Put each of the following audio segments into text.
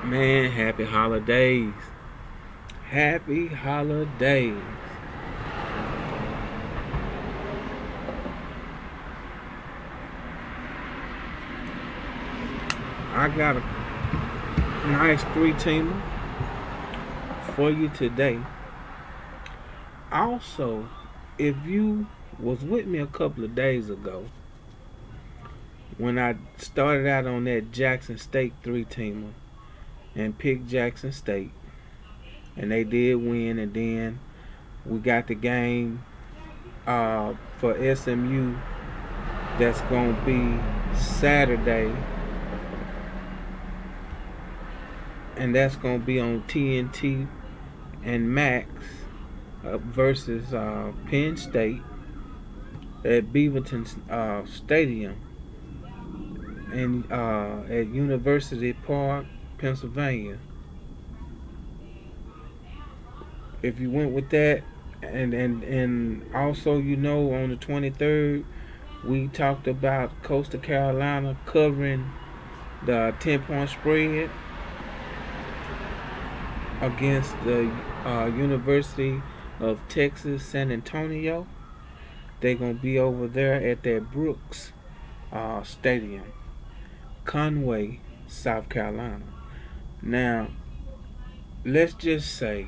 Man, happy holidays. Happy holidays. I got a nice three-teamer for you today. Also, if you was with me a couple of days ago when I started out on that Jackson State three-teamer and picked Jackson State, and they did win, and then we got the game for SMU that's going to be Saturday, and that's going to be on TNT and Max versus Penn State at Beaverton Stadium in at University Park, Pennsylvania. If you went with that, and also on the 23rd we talked about Coastal Carolina covering the 10-point spread against the University of Texas San Antonio. They're gonna be over there at that Brooks Stadium, Conway, South Carolina. Now, let's just say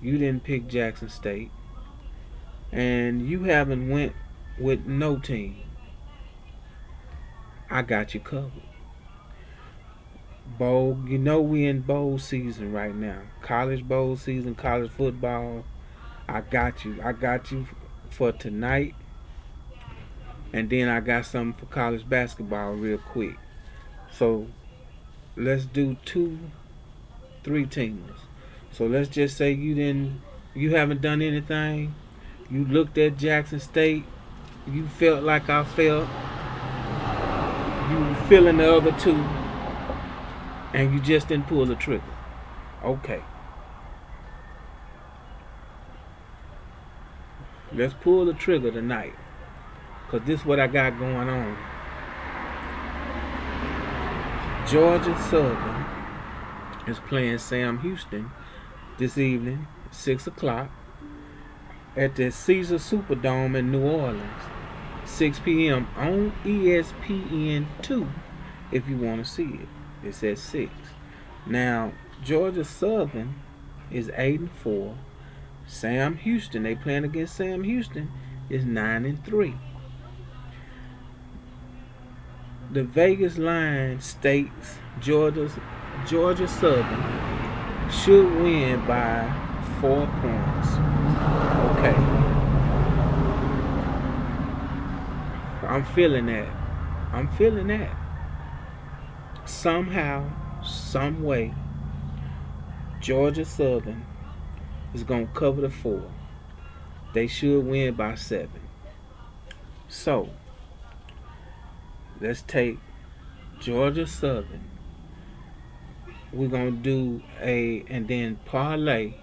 you didn't pick Jackson State and you haven't went with no team. I got you covered. Bowl, we in bowl season right now. College bowl season, college football. I got you. I got you for tonight, and then I got something for college basketball real quick. So let's do two, three teams. So let's just say you haven't done anything. You looked at Jackson State. You felt like I felt. You were feeling the other two, and you just didn't pull the trigger. Okay, let's pull the trigger tonight, cause this is what I got going on. Georgia Southern is playing Sam Houston this evening, 6 o'clock, at the Caesar Superdome in New Orleans, 6 p.m. on ESPN2. If you want to see it, it's at 6. Now, Georgia Southern is 8-4. Sam Houston, they playing against Sam Houston, is 9-3. The Vegas line states Georgia Southern should win by 4 points. Okay, I'm feeling that. I'm feeling that. Somehow, some way, Georgia Southern is gonna cover the 4. They should win by 7. So let's take Georgia Southern. We're gonna do and then parlay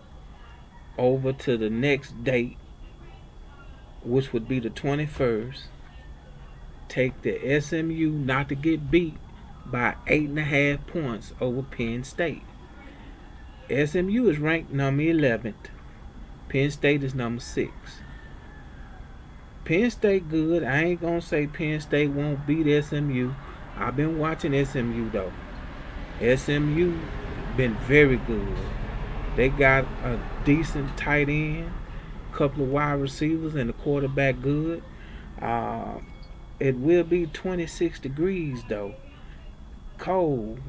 over to the next date, which would be the 21st. Take the SMU not to get beat by 8.5 points over Penn State. SMU is ranked number 11th. Penn State is number 6. Penn State good. I ain't gonna say Penn State won't beat SMU. I've been watching SMU though. SMU been very good. They got a decent tight end, couple of wide receivers, and the quarterback good. It will be 26 degrees though, cold,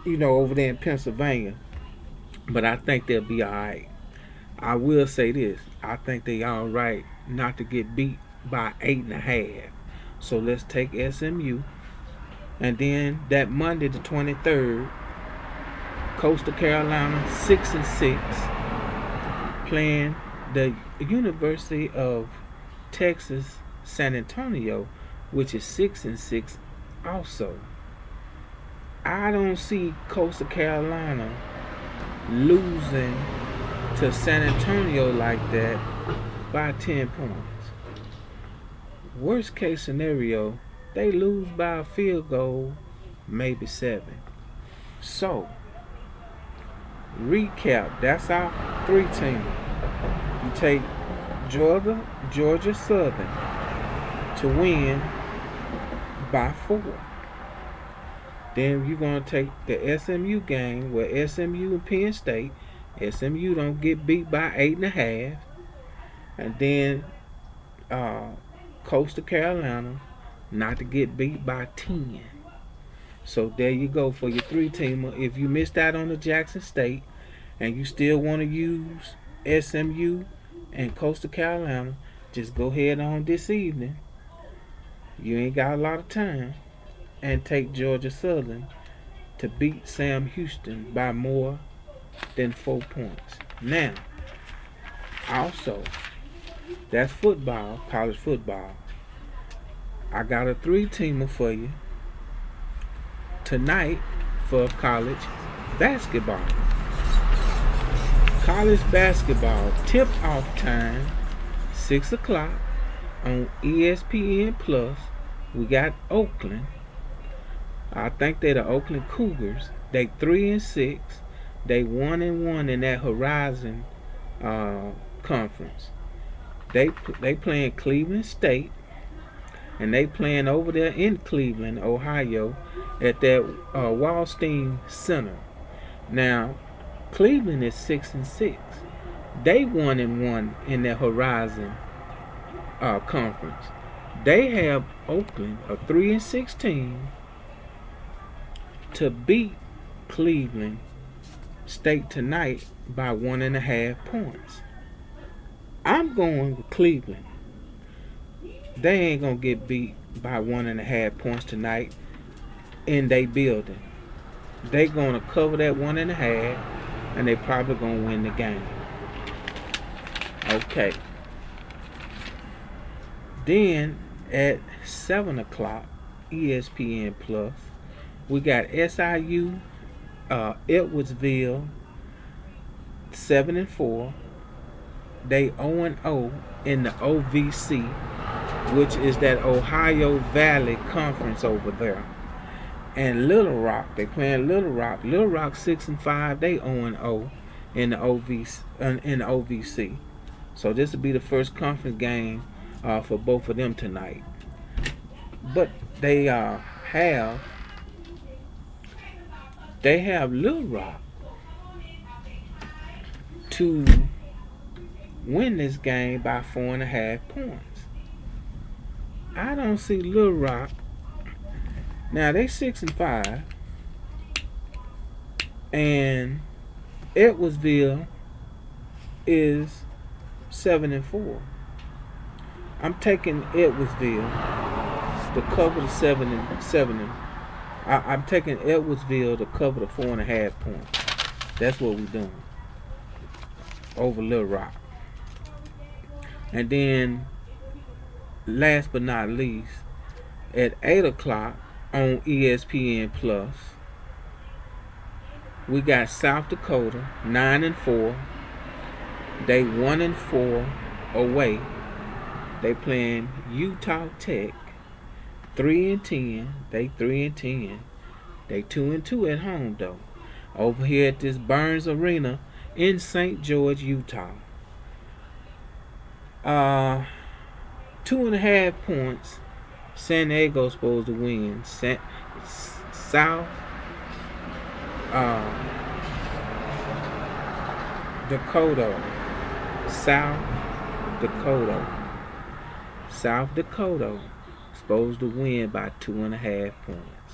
over there in Pennsylvania. But I think they'll be all right. I will say this: I think they all right not to get beat by 8.5. So let's take SMU, and then that Monday the 23rd, Coastal Carolina 6-6, playing the University of Texas San Antonio, which is 6-6 also. I don't see Coastal Carolina losing to San Antonio like that by 10 points. Worst case scenario, they lose by a field goal, maybe 7. So, recap. That's our 3-team. You take Georgia Southern to win by 4. Then you're going to take the SMU game where SMU and Penn State. SMU don't get beat by 8.5. And then Coastal Carolina not to get beat by 10. So there you go for your 3-teamer. If you missed out on the Jackson State and you still want to use SMU and Coastal Carolina, just go ahead on this evening. You ain't got a lot of time. And take Georgia Southern to beat Sam Houston by more than 4 points. Now, also, that's football, college football. I got a 3-teamer for you tonight for college basketball. College basketball tip-off time, 6 o'clock on ESPN Plus. We got Oakland. I think they're the Oakland Cougars. They 3-6. They 1-1 in that Horizon conference. They playing Cleveland State, and they playing over there in Cleveland, Ohio, at that Wallstein Center. Now, Cleveland is 6-6. They 1-1 in their Horizon conference. They have Oakland, a 3-6 team, to beat Cleveland State tonight by 1.5 points. I'm going with Cleveland. They ain't gonna get beat by 1.5 points tonight in their building. They gonna cover that 1.5, and they probably gonna win the game. Okay. Then at 7 o'clock, ESPN Plus, we got SIU, Edwardsville, 7-4. They 0-0 in the OVC, which is that Ohio Valley Conference over there. And Little Rock, they playing Little Rock. Little Rock 6-5. They 0-0 in the OVC. So this will be the first conference game for both of them tonight. But they have Little Rock to win this game by 4.5 points. I don't see Little Rock. Now they 6-5, and Edwardsville is 7-4. I'm taking Edwardsville to cover the 7. I'm taking Edwardsville to cover the 4.5 points. That's what we're doing over Little Rock. And then, last but not least, at 8 o'clock on ESPN Plus, we got South Dakota 9-4. They 1-4 away. They playing Utah Tech 3-10. They 3-10. They 2-2 at home though. Over here at this Burns Arena in St. George, Utah. 2.5 points. San Diego's supposed to win. South Dakota. South Dakota supposed to win by 2.5 points.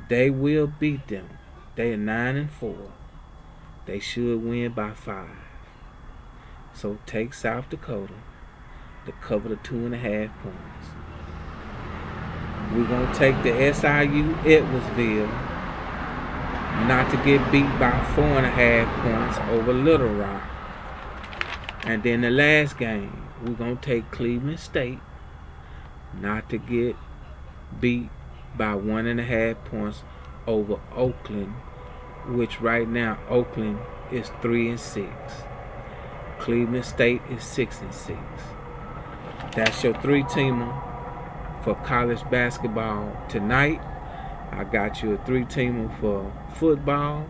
They will beat them. They are 9-4. They should win by 5. So take South Dakota to cover the 2.5 points. We're going to take the SIU Edwardsville not to get beat by 4.5 points over Little Rock. And then the last game, we're going to take Cleveland State not to get beat by 1.5 points over Oakland, which right now Oakland is 3-6. Cleveland State is 6-6. That's your 3-teamer for college basketball tonight. I got you a 3-teamer for football.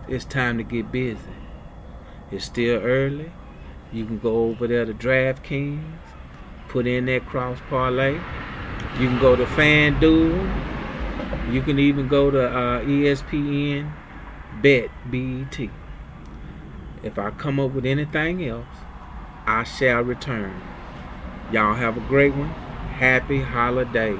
It's time to get busy. It's still early. You can go over there to DraftKings, put in that cross parlay. You can go to FanDuel. You can even go to ESPN Bet. If I come up with anything else, I shall return. Y'all have a great one. Happy holidays.